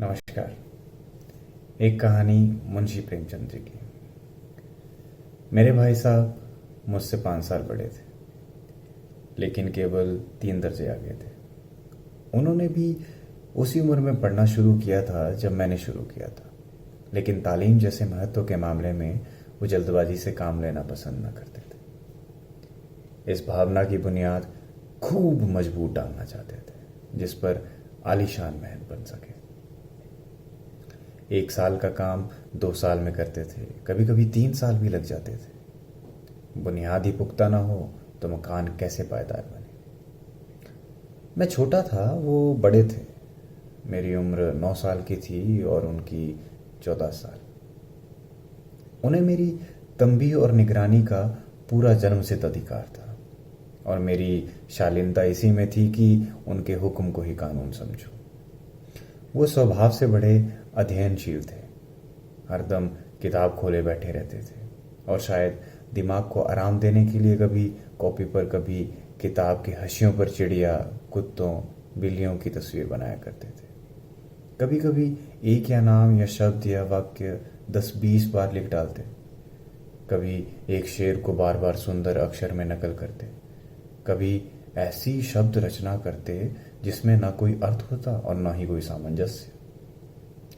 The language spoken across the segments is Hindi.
नमस्कार। एक कहानी मुंशी प्रेमचंद जी की। मेरे भाई साहब मुझसे 5 साल बड़े थे, लेकिन केवल 3 दर्जे आगे थे। उन्होंने भी उसी उम्र में पढ़ना शुरू किया था जब मैंने शुरू किया था, लेकिन तालीम जैसे महत्व के मामले में वो जल्दबाजी से काम लेना पसंद न करते थे। इस भावना की बुनियाद खूब मजबूत डालना चाहते थे, जिस पर आलीशान महल बन सके। 1 साल का काम 2 साल में करते थे, कभी कभी 3 साल भी लग जाते थे। बुनियाद ही पुख्ता ना हो तो मकान कैसे पायदार बने। मैं छोटा था, वो बड़े थे। मेरी उम्र 9 साल की थी और उनकी 14 साल। उन्हें मेरी तंबी और निगरानी का पूरा जन्मसिद्ध अधिकार था, और मेरी शालीनता इसी में थी कि उनके हुक्म को ही कानून समझूं। वो स्वभाव से बड़े अध्ययनशील थे, हरदम किताब खोले बैठे रहते थे, और शायद दिमाग को आराम देने के लिए कभी कॉपी पर, कभी किताब के हाशियों पर चिड़िया, कुत्तों, बिल्लियों की तस्वीर बनाया करते थे। कभी कभी एक या नाम या शब्द या वाक्य 10-20 बार लिख डालते। कभी एक शेर को बार बार सुंदर अक्षर में नकल करते। कभी ऐसी शब्द रचना करते जिसमें ना कोई अर्थ होता और ना ही कोई सामंजस्य।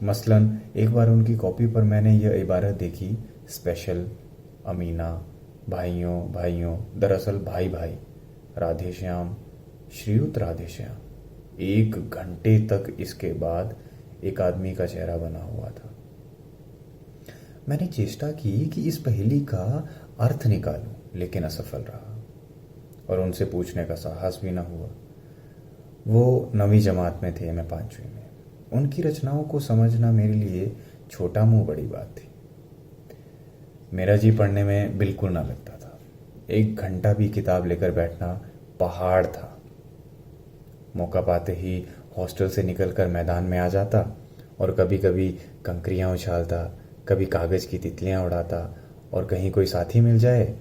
मसलन एक बार उनकी कॉपी पर मैंने यह इबारत देखी, स्पेशल, अमीना, भाइयों भाइयों, दरअसल भाई भाई, राधे श्याम, श्रीयुत राधे श्याम। 1 घंटे तक इसके बाद एक आदमी का चेहरा बना हुआ था। मैंने चेष्टा की कि इस पहेली का अर्थ निकालूं, लेकिन असफल रहा, और उनसे पूछने का साहस भी न हुआ। वो 9वीं जमात में थे, मैं 5वीं में। उनकी रचनाओं को समझना मेरे लिए छोटा मुंह बड़ी बात थी। मेरा जी पढ़ने में बिल्कुल ना लगता था। 1 घंटा भी किताब लेकर बैठना पहाड़ था। मौका पाते ही हॉस्टल से निकलकर मैदान में आ जाता, और कभी कभी कंकरियां उछालता, कभी कागज की तितलियां उड़ाता, और कहीं कोई साथी मिल जाए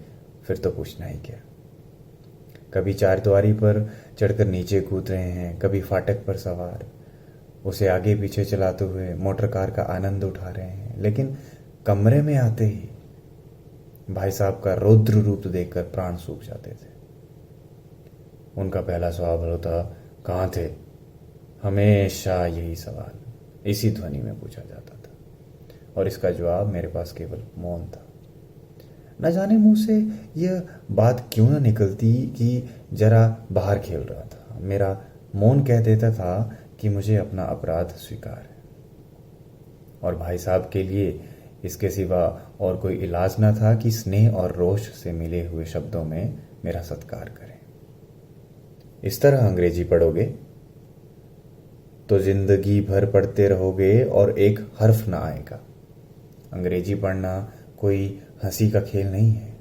फिर तो पूछना ही क्या। कभी चारद्वारी पर चढ़कर नीचे कूद रहे हैं, कभी फाटक पर सवार, उसे आगे पीछे चलाते हुए मोटर कार का आनंद उठा रहे हैं। लेकिन कमरे में आते ही भाई साहब का रौद्र रूप देखकर प्राण सूख जाते थे। उनका पहला सवाल होता, कहाँ थे? हमेशा यही सवाल इसी ध्वनि में पूछा जाता था, और इसका जवाब मेरे पास केवल मौन था। न जाने मुंह से यह बात क्यों ना निकलती कि जरा बाहर खेल रहा था। मेरा मौन कह देता था कि मुझे अपना अपराध स्वीकार है, और भाई साहब के लिए इसके सिवा और कोई इलाज न था कि स्नेह और रोष से मिले हुए शब्दों में मेरा सत्कार करें। इस तरह अंग्रेजी पढ़ोगे तो जिंदगी भर पढ़ते रहोगे और एक हर्फ ना आएगा। अंग्रेजी पढ़ना कोई हंसी का खेल नहीं है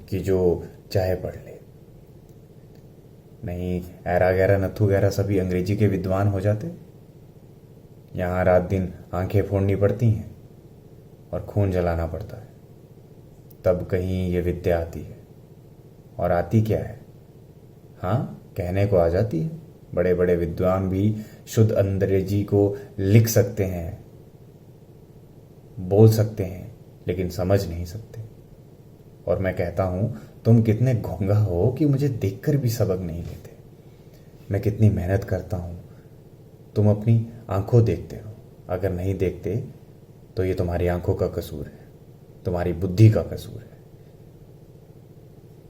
कि जो चाहे पढ़ ले। नहीं, ऐरा गैरा नथु गैरा सभी अंग्रेजी के विद्वान हो जाते। यहाँ रात दिन आंखें फोड़नी पड़ती हैं और खून जलाना पड़ता है, तब कहीं ये विद्या आती है। और आती क्या है? हाँ, कहने को आ जाती है। बड़े बड़े विद्वान भी शुद्ध अंग्रेजी को लिख सकते हैं, बोल सकते हैं, लेकिन समझ नहीं सकते। और मैं कहता हूं, तुम कितने घोंघा हो कि मुझे देखकर भी सबक नहीं लेते। मैं कितनी मेहनत करता हूं, तुम अपनी आंखों देखते हो। अगर नहीं देखते तो ये तुम्हारी आंखों का कसूर है, तुम्हारी बुद्धि का कसूर है।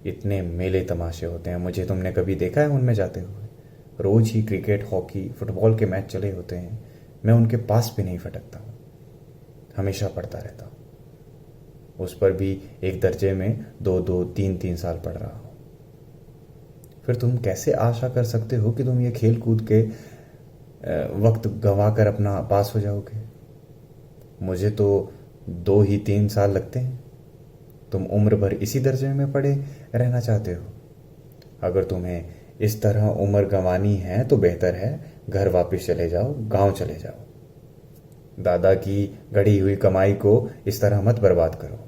इतने मेले तमाशे होते हैं, मुझे तुमने कभी देखा है उनमें जाते हुए? रोज ही क्रिकेट, हॉकी, फुटबॉल के मैच चले होते हैं, मैं उनके पास भी नहीं फटकता हूं, हमेशा पढ़ता रहता हूं। उस पर भी 1 दर्जे में 2-2, 3-3 साल पढ़ रहा हूं। फिर तुम कैसे आशा कर सकते हो कि तुम ये खेल कूद के वक्त गंवा कर अपना पास हो जाओगे? मुझे तो 2 ही 3 साल लगते हैं। तुम उम्र भर इसी दर्जे में पड़े रहना चाहते हो। अगर तुम्हें इस तरह उम्र गंवानी है तो बेहतर है घर वापस चले जाओ, गांव चले जाओ। दादा की गढ़ी हुई कमाई को इस तरह मत बर्बाद करो।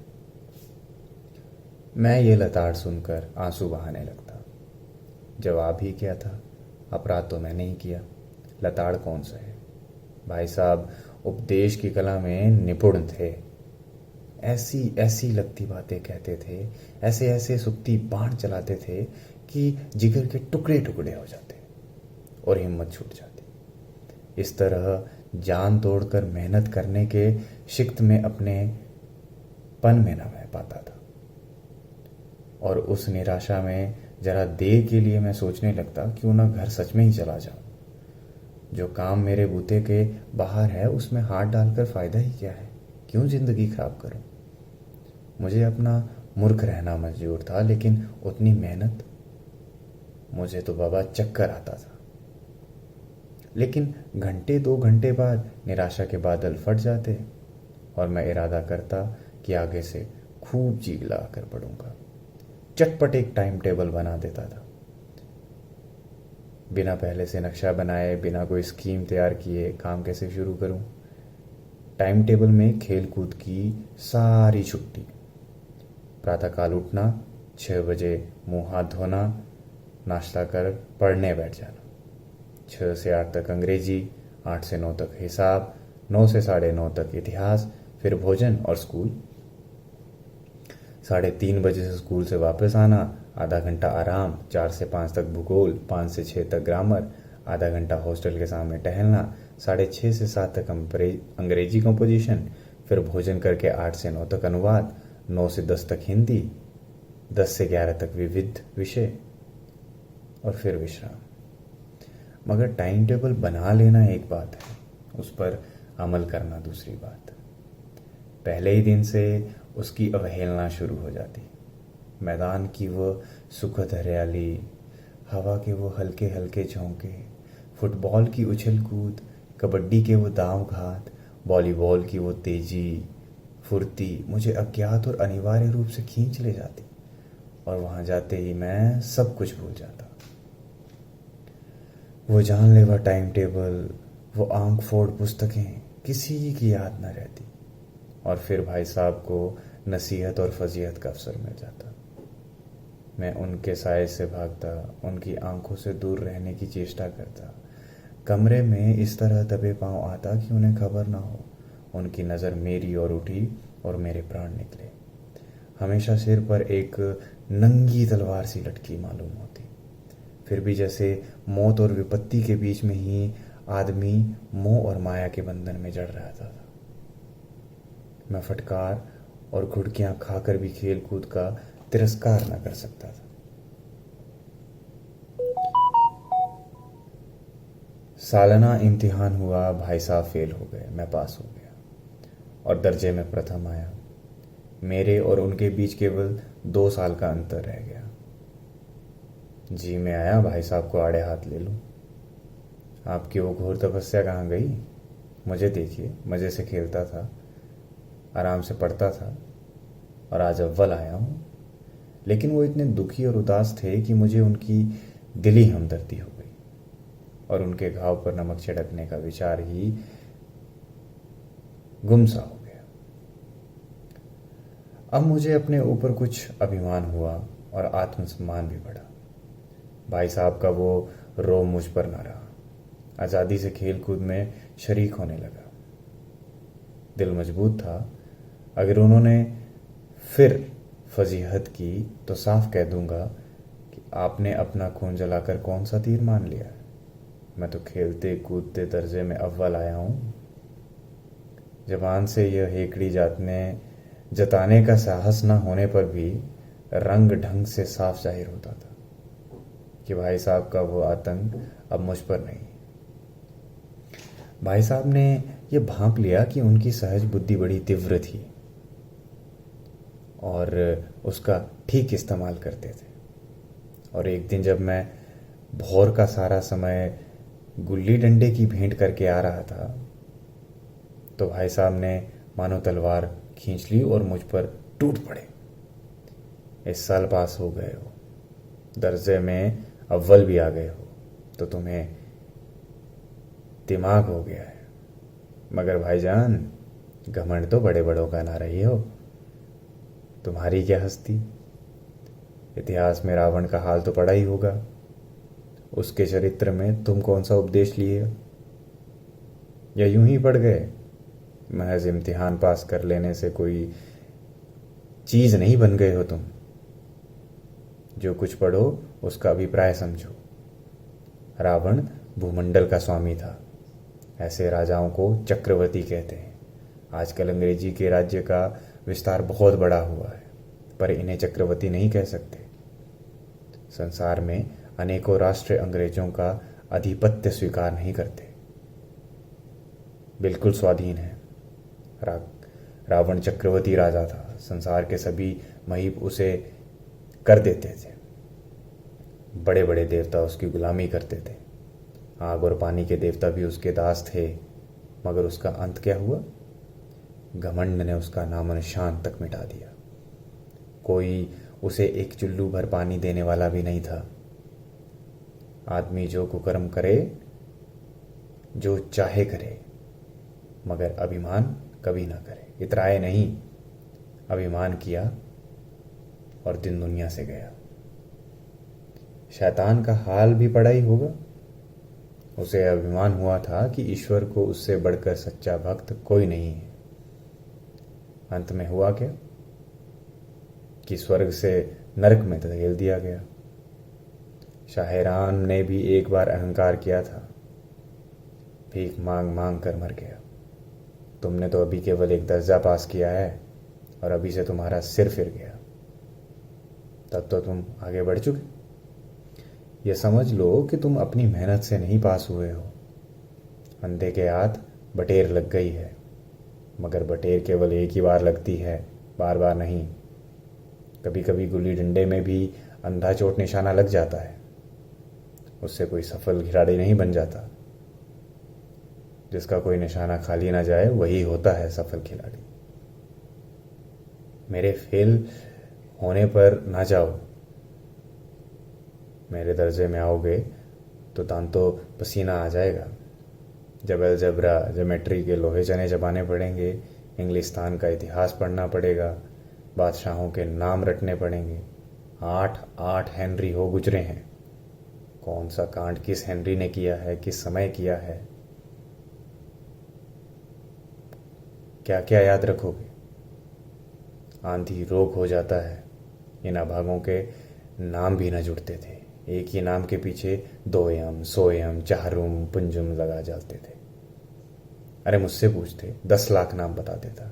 मैं ये लताड़ सुनकर आंसू बहाने लगता। जवाब ही क्या था? अपराध तो मैंने ही किया। लताड़ कौन सा है। भाई साहब उपदेश की कला में निपुण थे। ऐसी ऐसी लगती बातें कहते थे, ऐसे ऐसे सुक्ति बाण चलाते थे कि जिगर के टुकड़े टुकड़े हो जाते और हिम्मत छूट जाती। इस तरह जान तोड़कर मेहनत करने के शिक्त में अपने पन में न मैं पाता था, और उस निराशा में जरा देर के लिए मैं सोचने लगता क्यों ना घर सच में ही चला जाऊं। जो काम मेरे बूते के बाहर है उसमें हाथ डालकर फायदा ही क्या है, क्यों जिंदगी खराब करूं। मुझे अपना मूर्ख रहना मंजूर था, लेकिन उतनी मेहनत, मुझे तो बाबा चक्कर आता था। लेकिन घंटे 2 घंटे बाद निराशा के बादल फट जाते और मैं इरादा करता कि आगे से खूब जी लगा कर पढ़ूंगा। चटपट एक टाइम टेबल बना देता था, बिना पहले से नक्शा बनाए, बिना कोई स्कीम तैयार किए काम कैसे शुरू करूं। टाइम टेबल में खेल कूद की सारी छुट्टी, प्रातःकाल उठना, 6 बजे मुंह हाथ धोना, नाश्ता कर पढ़ने बैठ जाना, 6 से 8 तक अंग्रेजी, 8 से 9 तक हिसाब, 9 से 9:30 तक इतिहास, फिर भोजन और स्कूल। 3:30 बजे से स्कूल से वापस आना, आधा घंटा आराम, 4 से 5 तक भूगोल, 5 से 6 तक ग्रामर, आधा घंटा हॉस्टल के सामने टहलना, 6:30 से 7 तक अंग्रेजी कंपोजिशन, फिर भोजन करके 8 से 9 तक अनुवाद, 9 से 10 तक हिंदी, 10 से 11 तक विविध विषय, और फिर विश्राम। मगर टाइम टेबल बना लेना एक बात है, उस पर अमल करना दूसरी बात। पहले ही दिन से उसकी अवहेलना शुरू हो जाती। मैदान की वो सुखद हरियाली, हवा के वो हल्के हल्के झोंके, फुटबॉल की उछल कूद, कबड्डी के वो दांव घात, वॉलीबॉल की वो तेजी फुर्ती मुझे अज्ञात और अनिवार्य रूप से खींच ले जाती, और वहां जाते ही मैं सब कुछ भूल जाता। वो जानलेवा टाइम टेबल, वो आंख फोड़ पुस्तकें किसी की याद न रहती, और फिर भाई साहब को नसीहत और फजीहत का अवसर मिल जाता। मैं उनके साए से भागता, उनकी आंखों से दूर रहने की चेष्टा करता, कमरे में इस तरह दबे पांव आता कि उन्हें खबर ना हो। उनकी नज़र मेरी ओर उठी और मेरे प्राण निकले। हमेशा सिर पर एक नंगी तलवार सी लटकी मालूम होती, फिर भी जैसे मौत और विपत्ति के बीच में ही आदमी मोह और माया के बंधन में जड़ रहता था। मैं फटकार और घुड़कियां खाकर भी खेल कूद का तिरस्कार न कर सकता था। सालाना इम्तिहान हुआ, भाई साहब फेल हो गए, मैं पास हो गया और दर्जे में प्रथम आया। मेरे और उनके बीच केवल 2 साल का अंतर रह गया। जी में आया भाई साहब को आड़े हाथ ले लूं। आपकी वो घोर तपस्या कहाँ गई? मुझे देखिए, मजे से खेलता था, आराम से पढ़ता था, और आज अव्वल आया हूं। लेकिन वो इतने दुखी और उदास थे कि मुझे उनकी दिली हमदर्दी हो गई, और उनके घाव पर नमक छिड़कने का विचार ही गुमसा हो गया। अब मुझे अपने ऊपर कुछ अभिमान हुआ और आत्मसम्मान भी बढ़ा। भाई साहब का वो रोब मुझ पर न रहा। आज़ादी से खेल कूद में शरीक होने लगा। दिल मजबूत था। अगर उन्होंने फिर फजीहत की तो साफ कह दूंगा कि आपने अपना खून जलाकर कौन सा तीर मान लिया है। मैं तो खेलते कूदते दर्जे में अव्वल आया हूं। जबान से यह हेकड़ी जताने का साहस न होने पर भी रंग ढंग से साफ जाहिर होता था कि भाई साहब का वो आतंक अब मुझ पर नहीं। भाई साहब ने यह भांप लिया कि उनकी सहज बुद्धि बड़ी तीव्र थी और उसका ठीक इस्तेमाल करते थे। और एक दिन जब मैं भोर का सारा समय गुल्ली डंडे की भेंट करके आ रहा था तो भाई साहब ने मानो तलवार खींच ली और मुझ पर टूट पड़े। इस साल पास हो गए हो, दर्जे में अव्वल भी आ गए हो, तो तुम्हें दिमाग हो गया है। मगर भाईजान, घमंड तो बड़े बड़ों का ना रही हो। तुम्हारी क्या हस्ती। इतिहास में रावण का हाल तो पड़ा ही होगा। उसके चरित्र में तुम कौन सा उपदेश लिए? या यूं ही पढ़ गए? महज इम्तिहान पास कर लेने से कोई चीज नहीं बन गए हो तुम। जो कुछ पढ़ो उसका अभिप्राय समझो। रावण भूमंडल का स्वामी था। ऐसे राजाओं को चक्रवर्ती कहते हैं। आजकल अंग्रेजी के राज्य का विस्तार बहुत बड़ा हुआ है, पर इन्हें चक्रवर्ती नहीं कह सकते। संसार में अनेकों राष्ट्र अंग्रेजों का आधिपत्य स्वीकार नहीं करते, बिल्कुल स्वाधीन है। रावण चक्रवर्ती राजा था। संसार के सभी महीप उसे कर देते थे। बड़े बड़े देवता उसकी गुलामी करते थे। आग और पानी के देवता भी उसके दास थे। मगर उसका अंत क्या हुआ? घमंड ने उसका नामो निशान तक मिटा दिया। कोई उसे एक चुल्लू भर पानी देने वाला भी नहीं था। आदमी जो कुकर्म करे, जो चाहे करे, मगर अभिमान कभी ना करे। इतराए नहीं, अभिमान किया और दिन दुनिया से गया। शैतान का हाल भी पड़ा ही होगा। उसे अभिमान हुआ था कि ईश्वर को उससे बढ़कर सच्चा भक्त कोई नहीं है। अंत में हुआ क्या कि स्वर्ग से नरक में धकेल दिया गया। शाहरान ने भी एक बार अहंकार किया था, भीख मांग मांग कर मर गया। तुमने तो अभी केवल एक दर्जा पास किया है और अभी से तुम्हारा सिर फिर गया। तब तो तुम आगे बढ़ चुके। यह समझ लो कि तुम अपनी मेहनत से नहीं पास हुए हो। अंधे के हाथ बटेर लग गई है, मगर बटेर केवल एक ही बार लगती है, बार बार नहीं। कभी कभी गुल्ली डंडे में भी अंधा चोट निशाना लग जाता है। उससे कोई सफल खिलाड़ी नहीं बन जाता। जिसका कोई निशाना खाली ना जाए वही होता है सफल खिलाड़ी। मेरे फेल होने पर ना जाओ। मेरे दर्जे में आओगे तो दांतों पसीना आ जाएगा। जबल जबरा ज्योमेट्री के लोहे चने चबाने पड़ेंगे। इंग्लिस्तान का इतिहास पढ़ना पड़ेगा। बादशाहों के नाम रटने पड़ेंगे। 8 हेनरी हो गुजरे हैं। कौन सा कांड किस हेनरी ने किया है, किस समय किया है, क्या क्या याद रखोगे? आंधी रोग हो जाता है। इन अभागों के नाम भी न जुड़ते थे। एक ही नाम के पीछे 2 सोयम चारुम पुंजुम लगा जाते थे। अरे मुझसे पूछते 10 लाख नाम बता देता।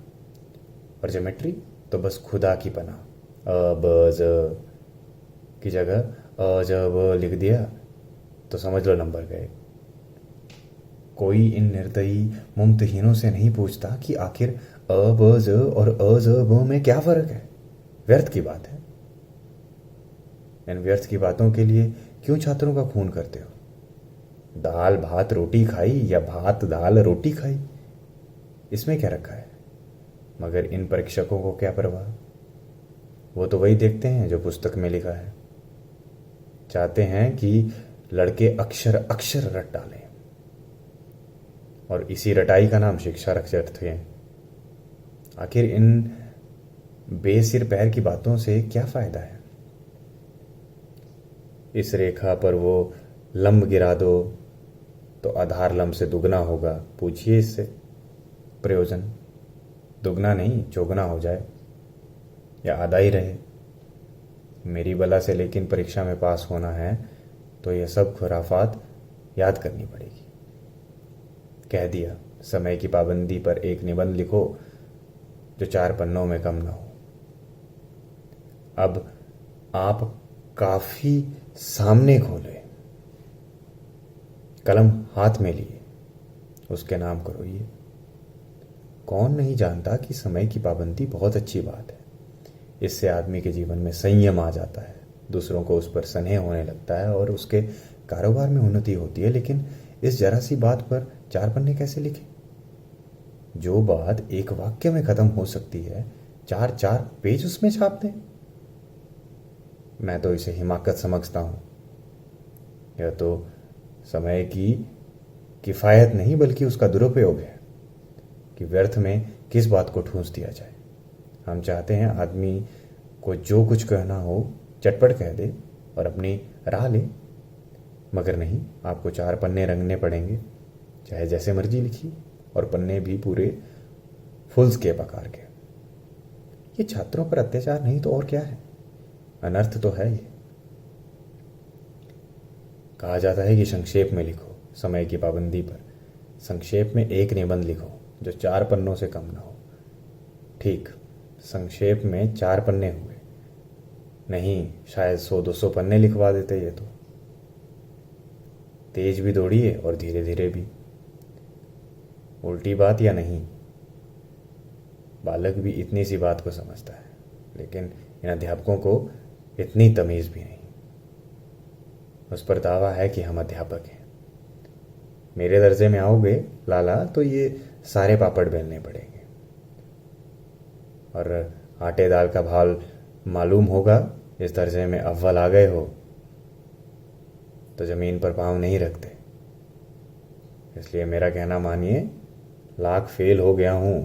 और ज्योमेट्री तो बस खुदा की पनाह। अ ब ज की जगह अ ज ब लिख दिया तो समझ लो नंबर गए। कोई इन निर्दयी मुमतहीनों से नहीं पूछता कि आखिर अ ब ज और अ ज ब में क्या फर्क है। व्यर्थ की बात है। इन व्यर्थ की बातों के लिए क्यों छात्रों का खून करते हो? दाल भात रोटी खाई या भात दाल रोटी खाई, इसमें क्या रखा है? मगर इन परीक्षकों को क्या परवाह? वो तो वही देखते हैं जो पुस्तक में लिखा है। चाहते हैं कि लड़के अक्षर अक्षर रट डालें, और इसी रटाई का नाम शिक्षा रखते हैं। आखिर इन बेसिर पैर की बातों से क्या फायदा है? इस रेखा पर वो लंब गिरा दो तो आधार लंब से दुगना होगा। पूछिए इससे प्रयोजन। दुगना नहीं, चौगुना हो जाए या आधा ही रहे। मेरी बला से लेकिन परीक्षा में पास होना है तो यह सब खुराफात याद करनी पड़ेगी। कह दिया, समय की पाबंदी पर एक निबंध लिखो जो 4 पन्नों में कम ना हो। अब आप काफी सामने खोले, कलम हाथ में लिए, उसके नाम करो ये। कौन नहीं जानता कि समय की पाबंदी बहुत अच्छी बात है। इससे आदमी के जीवन में संयम आ जाता है, दूसरों को उस पर स्नेह होने लगता है और उसके कारोबार में उन्नति होती है। लेकिन इस जरा सी बात पर 4 पन्ने कैसे लिखे? जो बात एक वाक्य में खत्म हो सकती है, 4 पेज उसमें छाप दें। मैं तो इसे हिमाकत समझता हूं। यह तो समय की किफायत नहीं बल्कि उसका दुरुपयोग है कि व्यर्थ में किस बात को ठूंस दिया जाए। हम चाहते हैं आदमी को जो कुछ कहना हो चटपट कह दे और अपनी राह ले, मगर नहीं, आपको 4 पन्ने रंगने पड़ेंगे, चाहे जैसे मर्जी लिखिए। और पन्ने भी पूरे फुल स्केप आकार के। ये छात्रों पर अत्याचार नहीं तो और क्या है? अनर्थ तो है ये। कहा जाता है कि संक्षेप में लिखो, समय की पाबंदी पर। संक्षेप में एक निबंध लिखो जो 4 पन्नों से कम ना हो। ठीक, संक्षेप में 4 पन्ने हुए, नहीं शायद 100-200 पन्ने लिखवा देते ये तो। तेज भी दौड़िए और धीरे धीरे भी। उल्टी बात या नहीं, बालक भी इतनी सी बात को समझता है, लेकिन इन अध्यापकों को इतनी तमीज़ भी नहीं। उस पर दावा है कि हम अध्यापक हैं। मेरे दर्जे में आओगे लाला तो ये सारे पापड़ बेलने पड़ेंगे, और आटे दाल का भाव मालूम होगा। इस दर्जे में अव्वल आ गए हो तो ज़मीन पर पाँव नहीं रखते। इसलिए मेरा कहना मानिए, लाख फेल हो गया हूँ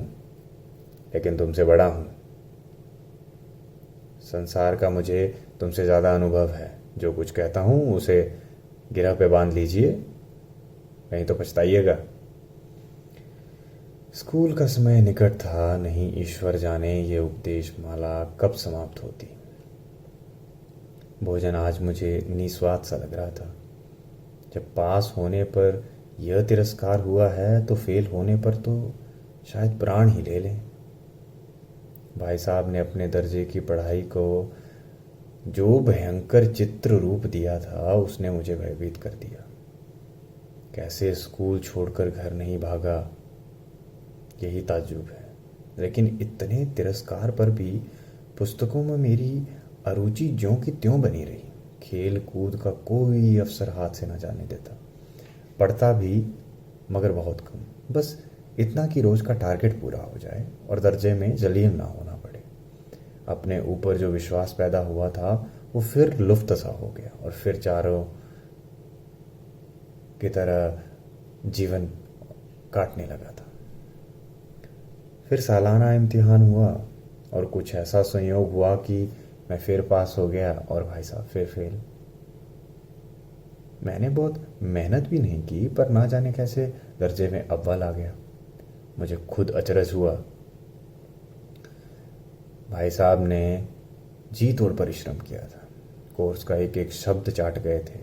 लेकिन तुमसे बड़ा हूँ। संसार का मुझे तुमसे ज़्यादा अनुभव है। जो कुछ कहता हूँ उसे गिरह पे बांध लीजिए, नहीं तो पछताइएगा। स्कूल का समय निकट था, नहीं ईश्वर जाने ये उपदेश माला कब समाप्त होती। भोजन आज मुझे निस्वाद सा लग रहा था। जब पास होने पर यह तिरस्कार हुआ है तो फेल होने पर तो शायद प्राण ही ले लें। भाई साहब ने अपने दर्जे की पढ़ाई को जो भयंकर चित्र रूप दिया था उसने मुझे भयभीत कर दिया। कैसे स्कूल छोड़कर घर नहीं भागा, यही ताज्जुब है। लेकिन इतने तिरस्कार पर भी पुस्तकों में मेरी अरुचि ज्यों की त्यों बनी रही। खेल कूद का कोई अवसर हाथ से न जाने देता। पढ़ता भी मगर बहुत कम, बस इतना कि रोज का टारगेट पूरा हो जाए और दर्जे में जलील ना होना पड़े। अपने ऊपर जो विश्वास पैदा हुआ था वो फिर लुफ्त सा हो गया और फिर चारों की तरह जीवन काटने लगा था। फिर सालाना इम्तिहान हुआ और कुछ ऐसा संयोग हुआ कि मैं फिर पास हो गया और भाई साहब फिर फेल। मैंने बहुत मेहनत भी नहीं की, पर ना जाने कैसे दर्जे में अव्वल आ गया। मुझे खुद अचरज हुआ। भाई साहब ने जी तोड़ परिश्रम किया था। कोर्स का एक एक शब्द चाट गए थे।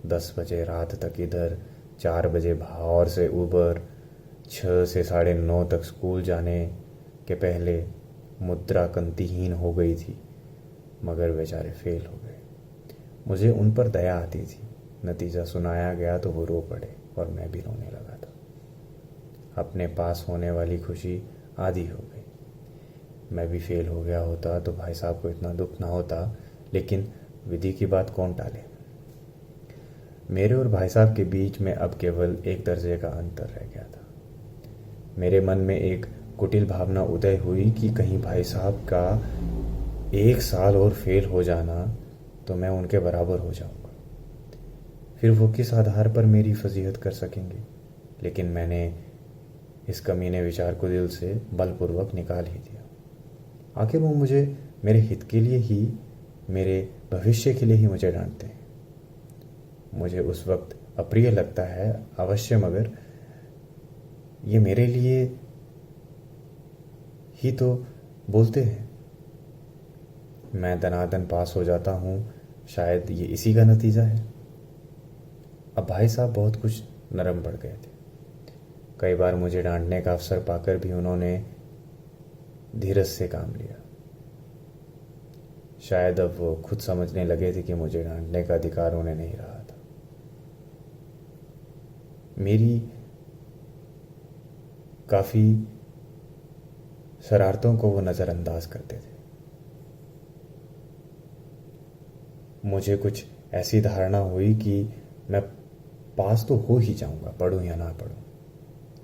10 बजे रात तक इधर, 4 बजे भावर से ऊबर, 6 से 9:30 तक स्कूल जाने के पहले मुद्रा कंतिहीन हो गई थी, मगर बेचारे फेल हो गए। मुझे उन पर दया आती थी। नतीजा सुनाया गया तो वो रो पड़े और मैं भी रोने लगा था। अपने पास होने वाली खुशी आधी हो गई। मैं भी फेल हो गया होता तो भाई साहब को इतना दुख ना होता, लेकिन विधि की बात कौन टाले। मेरे और भाई साहब के बीच में अब केवल एक दर्जे का अंतर रह गया था। मेरे मन में एक कुटिल भावना उदय हुई कि कहीं भाई साहब का 1 साल और फेल हो जाना तो मैं उनके बराबर हो जाऊंगा। फिर वो किस आधार पर मेरी फजीहत कर सकेंगे। लेकिन मैंने इस कमीने विचार को दिल से बलपूर्वक निकाल ही दिया। आखिर वो मुझे मेरे हित के लिए ही, मेरे भविष्य के लिए ही मुझे डांटते हैं। मुझे उस वक्त अप्रिय लगता है अवश्य, मगर ये मेरे लिए ही तो बोलते हैं। मैं दनादन पास हो जाता हूँ, शायद ये इसी का नतीजा है। अब भाई साहब बहुत कुछ नरम पड़ गए थे। कई बार मुझे डांटने का अवसर पाकर भी उन्होंने धीरज से काम लिया। शायद अब वो खुद समझने लगे थे कि मुझे डांटने का अधिकार उन्हें नहीं रहा था। मेरी काफ़ी शरारतों को वो नज़रअंदाज करते थे। मुझे कुछ ऐसी धारणा हुई कि मैं पास तो हो ही जाऊंगा, पढूं या ना पढूं।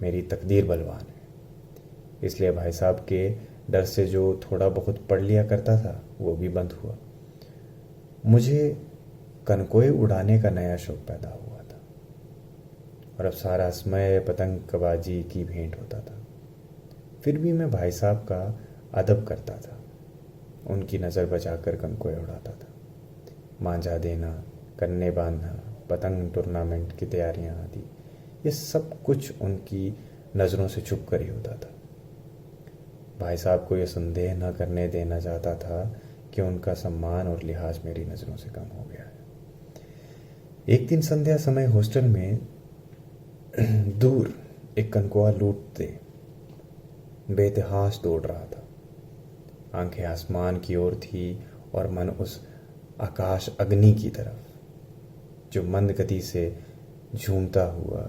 मेरी तकदीर बलवान है। इसलिए भाई साहब के डर से जो थोड़ा बहुत पढ़ लिया करता था वो भी बंद हुआ। मुझे कनकोए उड़ाने का नया शौक पैदा हुआ था और अब सारा समय पतंगबाजी की भेंट होता था। फिर भी मैं भाई साहब का अदब करता था। उनकी नज़र बचाकर कनकोए उड़ाता था। मांझा देना, कन्ने बांधना, पतंग टूर्नामेंट की तैयारियां आदि, ये सब कुछ उनकी नज़रों से छुप कर ही होता था। भाई साहब को यह संदेह न करने देना चाहता था कि उनका सम्मान और लिहाज मेरी नज़रों से कम हो गया है। एक दिन संध्या समय हॉस्टल में दूर एक कनकोआ लूटते बेतहाश दौड़ रहा था। आंखें आसमान की ओर थी और मन उस आकाश अग्नि की तरफ जो मंद गति से झूमता हुआ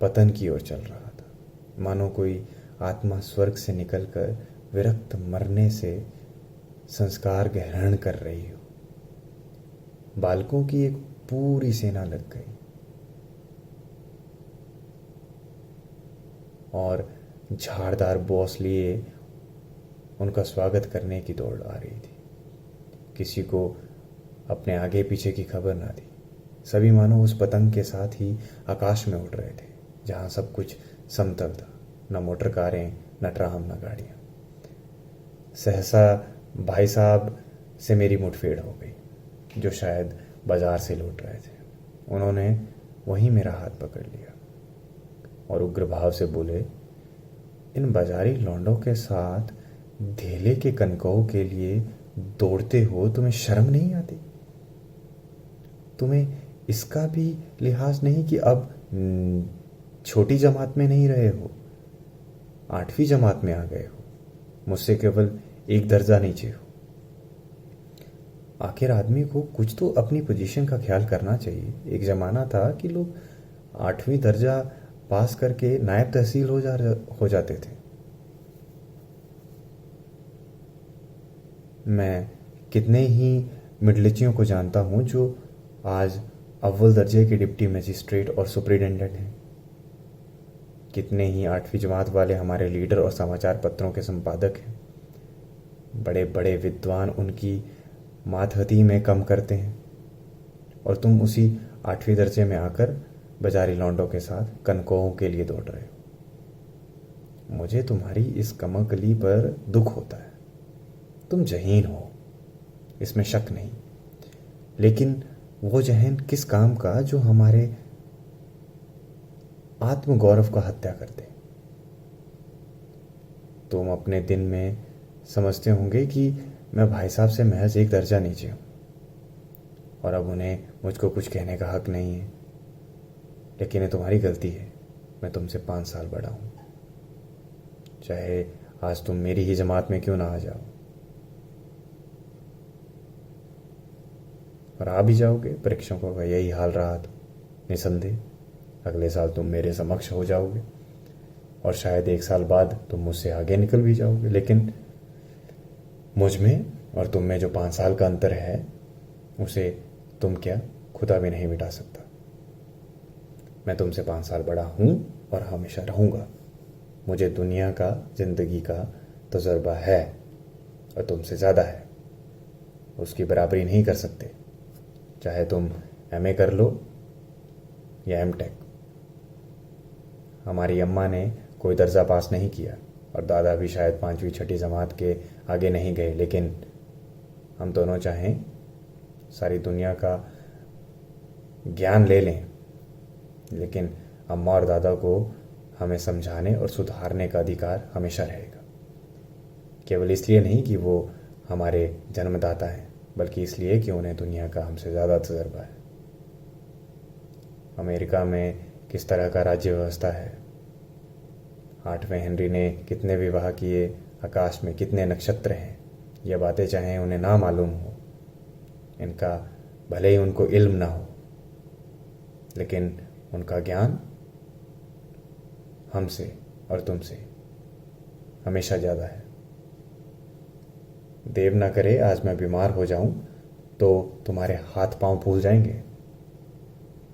पतन की ओर चल रहा था, मानो कोई आत्मा स्वर्ग से निकलकर विरक्त मरने से संस्कार ग्रहण कर रही हो। बालकों की एक पूरी सेना लग गई और झाड़दार बॉस लिए उनका स्वागत करने की दौड़ आ रही थी। किसी को अपने आगे पीछे की खबर ना थी। सभी मानो उस पतंग के साथ ही आकाश में उड़ रहे थे जहां सब कुछ समतल था, न मोटर कारें, न ट्राम, न गाड़ियां। सहसा भाई साहब से मेरी मुठभेड़ हो गई, जो शायद बाजार से लौट रहे थे। उन्होंने वहीं मेरा हाथ पकड़ लिया और उग्र भाव से बोले, इन बाजारी लौंडों के साथ धेले के कनकों के लिए दौड़ते हो, तुम्हें शर्म नहीं आती? तुम्हें इसका भी लिहाज नहीं कि अब छोटी जमात में नहीं रहे हो, 8वीं जमात में आ गए हो, मुझसे केवल एक दर्जा नीचे हो। आखिर आदमी को कुछ तो अपनी पोजीशन का ख्याल करना चाहिए। एक जमाना था कि लोग 8वीं दर्जा पास करके नायब तहसील हो जाते थे। मैं कितने ही मिडलिचियों को जानता हूं जो आज अव्वल दर्जे के डिप्टी मजिस्ट्रेट और सुपरिटेंडेंट हैं। कितने ही 8वीं जमात वाले हमारे लीडर और समाचार पत्रों के संपादक हैं। बड़े बड़े विद्वान उनकी मातहती में कम करते हैं और तुम उसी 8वीं दर्जे में आकर बाजारी लौंडों के साथ कनकों के लिए दौड़ रहे हो। मुझे तुम्हारी इस कमकली पर दुख होता है। तुम जहीन हो, इसमें शक नहीं, लेकिन वो जहन किस काम का जो हमारे आत्मगौरव का हत्या कर दे। तुम अपने दिन में समझते होंगे कि मैं भाई साहब से महज एक दर्जा नीचे हूं और अब उन्हें मुझको कुछ कहने का हक नहीं है, लेकिन ये तुम्हारी गलती है। मैं तुमसे 5 साल बड़ा हूं, चाहे आज तुम मेरी ही जमात में क्यों ना आ जाओ, और आ भी जाओगे। परीक्षकों का यही हाल रहा तो निसंदेह अगले साल तुम मेरे समक्ष हो जाओगे और शायद 1 साल बाद तुम मुझसे आगे निकल भी जाओगे, लेकिन मुझ में और तुम में जो 5 साल का अंतर है उसे तुम क्या खुदा भी नहीं मिटा सकता। मैं तुमसे 5 साल बड़ा हूं और हमेशा रहूंगा। मुझे दुनिया का, जिंदगी का तजुर्बा है और तुमसे ज़्यादा है। उसकी बराबरी नहीं कर सकते, चाहे तुम एमए कर लो या एमटेक। हमारी अम्मा ने कोई दर्जा पास नहीं किया और दादा भी शायद 5वीं 6ठी जमात के आगे नहीं गए, लेकिन हम दोनों चाहें सारी दुनिया का ज्ञान ले लें, लेकिन अम्मा और दादा को हमें समझाने और सुधारने का अधिकार हमेशा रहेगा। केवल इसलिए नहीं कि वो हमारे जन्मदाता हैं, बल्कि इसलिए कि उन्हें दुनिया का हमसे ज़्यादा तजुर्बा है। अमेरिका में किस तरह का राज्य व्यवस्था है, 8वें हेनरी ने कितने विवाह किए, आकाश में कितने नक्षत्र हैं, यह बातें चाहे उन्हें ना मालूम हो, इनका भले ही उनको इल्म ना हो, लेकिन उनका ज्ञान हमसे और तुमसे हमेशा ज़्यादा है। देव ना करे आज मैं बीमार हो जाऊं तो तुम्हारे हाथ पांव फूल जाएंगे।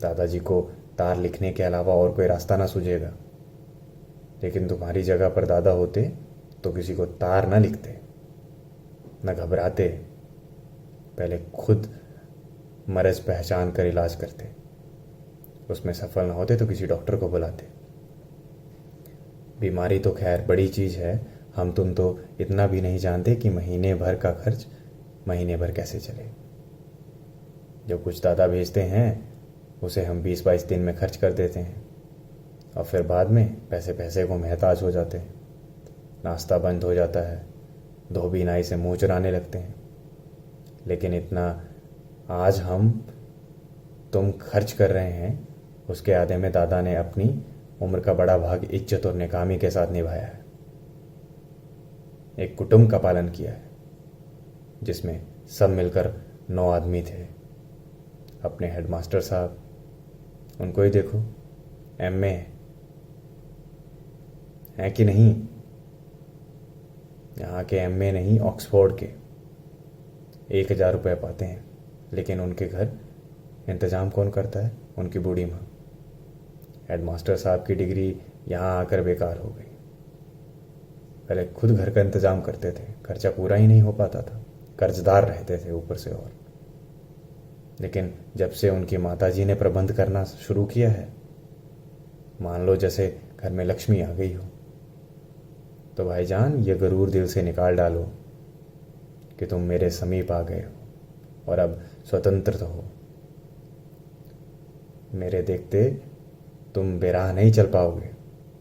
दादाजी को तार लिखने के अलावा और कोई रास्ता ना सूझेगा, लेकिन तुम्हारी जगह पर दादा होते तो किसी को तार ना लिखते, न घबराते, पहले खुद मर्ज पहचान कर इलाज करते, उसमें सफल ना होते तो किसी डॉक्टर को बुलाते। बीमारी तो खैर बड़ी चीज़ है, हम तुम तो इतना भी नहीं जानते कि महीने भर का खर्च महीने भर कैसे चले। जो कुछ दादा भेजते हैं उसे हम 20-22 दिन में खर्च कर देते हैं और फिर बाद में पैसे पैसे को मोहताज हो जाते हैं। नाश्ता बंद हो जाता है, धोबी नाई से मुंह चुराने लगते हैं। लेकिन इतना आज तुम खर्च कर रहे हैं, उसके आधे में दादा ने अपनी उम्र का बड़ा भाग इज्जत और नेकामी के साथ निभाया है। एक कुटुंब का पालन किया है जिसमें सब मिलकर 9 आदमी थे। अपने हेडमास्टर साहब, उनको ही देखो, एमए है कि नहीं? यहाँ के एमए नहीं, ऑक्सफोर्ड के 1000 रुपये पाते हैं, लेकिन उनके घर इंतज़ाम कौन करता है? उनकी बूढ़ी माँ। हेडमास्टर साहब की डिग्री यहाँ आकर बेकार हो गई। पहले खुद घर का इंतज़ाम करते थे, खर्चा पूरा ही नहीं हो पाता था, कर्जदार रहते थे ऊपर से और। लेकिन जब से उनकी माताजी ने प्रबंध करना शुरू किया है, मान लो जैसे घर में लक्ष्मी आ गई हो। तो भाईजान, ये गरूर दिल से निकाल डालो कि तुम मेरे समीप आ गए हो और अब स्वतंत्र हो। मेरे देखते तुम बेराह नहीं चल पाओगे।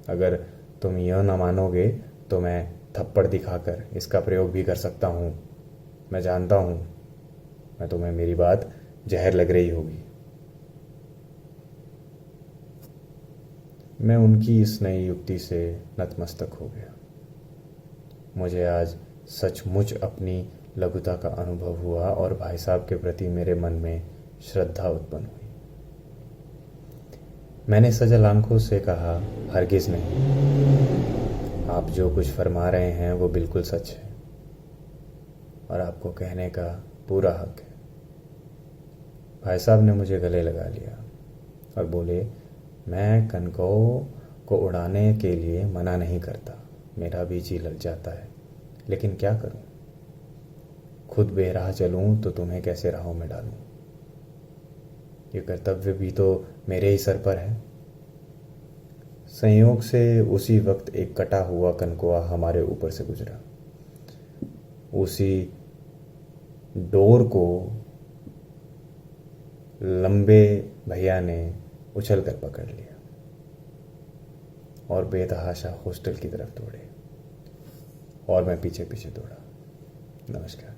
अगर तुम यह न मानोगे तो मैं थप्पड़ दिखाकर इसका प्रयोग भी कर सकता हूँ। मैं जानता हूँ मैं तुम्हें मेरी बात जहर लग रही होगी। मैं उनकी इस नई युक्ति से नतमस्तक हो गया। मुझे आज सचमुच अपनी लघुता का अनुभव हुआ और भाई साहब के प्रति मेरे मन में श्रद्धा उत्पन्न हुई। मैंने सजल आंखों से कहा, हरगिज़ नहीं। आप जो कुछ फरमा रहे हैं वो बिल्कुल सच है और आपको कहने का पूरा हक है। भाई साहब ने मुझे गले लगा लिया और बोले, मैं कनकों को उड़ाने के लिए मना नहीं करता, मेरा भी जी लग जाता है, लेकिन क्या करूं? खुद बेराह चलूं तो तुम्हें कैसे राहों में डालूं? ये कर्तव्य भी तो मेरे ही सर पर है। संयोग से उसी वक्त एक कटा हुआ कनकोआ हमारे ऊपर से गुजरा। उसी डोर को लंबे भैया ने उछल कर पकड़ लिया और बेतहाशा हॉस्टल की तरफ दौड़े और मैं पीछे पीछे दौड़ा। नमस्कार।